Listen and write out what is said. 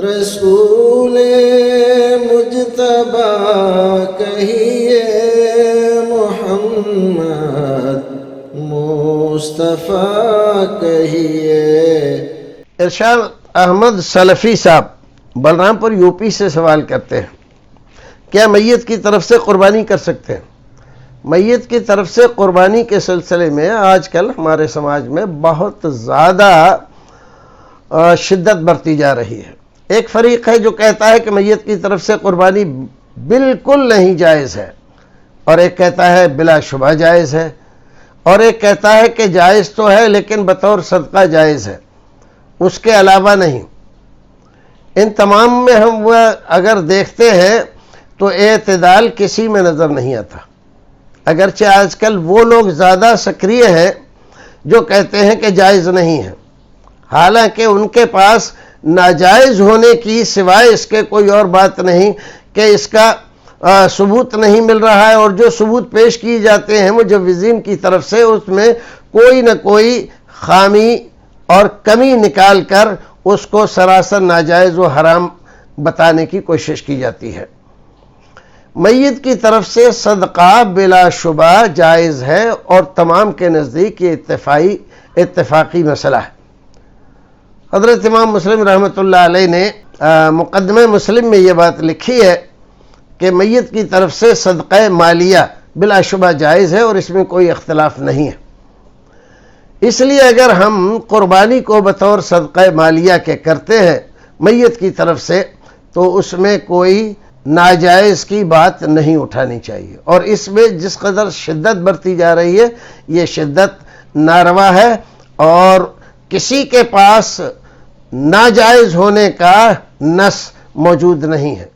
رسول مجتبی کہیے محمد مصطفیٰ کہیے۔ ارشاد احمد سلفی صاحب بلرام پور یو پی سے سوال کرتے ہیں، کیا میت کی طرف سے قربانی کر سکتے ہیں؟ میت کی طرف سے قربانی کے سلسلے میں آج کل ہمارے سماج میں بہت زیادہ شدت برتی جا رہی ہے۔ ایک فریق ہے جو کہتا ہے کہ میت کی طرف سے قربانی بالکل نہیں جائز ہے، اور ایک کہتا ہے بلا شبہ جائز ہے، اور ایک کہتا ہے کہ جائز تو ہے لیکن بطور صدقہ جائز ہے، اس کے علاوہ نہیں۔ ان تمام میں ہم وہ اگر دیکھتے ہیں تو اعتدال کسی میں نظر نہیں آتا، اگرچہ آج کل وہ لوگ زیادہ سکریہ ہیں جو کہتے ہیں کہ جائز نہیں ہے، حالانکہ ان کے پاس ناجائز ہونے کی سوائے اس کے کوئی اور بات نہیں کہ اس کا ثبوت نہیں مل رہا ہے، اور جو ثبوت پیش کیے جاتے ہیں مجوزین کی طرف سے اس میں کوئی نہ کوئی خامی اور کمی نکال کر اس کو سراسر ناجائز و حرام بتانے کی کوشش کی جاتی ہے۔ میت کی طرف سے صدقہ بلا شبہ جائز ہے، اور تمام کے نزدیک یہ اتفاقی مسئلہ ہے۔ حضرت امام مسلم رحمۃ اللہ علیہ نے مقدمہ مسلم میں یہ بات لکھی ہے کہ میت کی طرف سے صدقہ مالیہ بلا شبہ جائز ہے، اور اس میں کوئی اختلاف نہیں ہے۔ اس لیے اگر ہم قربانی کو بطور صدقہ مالیہ کے کرتے ہیں میت کی طرف سے تو اس میں کوئی ناجائز کی بات نہیں اٹھانی چاہیے، اور اس میں جس قدر شدت برتی جا رہی ہے یہ شدت ناروا ہے، اور کسی کے پاس ناجائز ہونے کا نص موجود نہیں ہے۔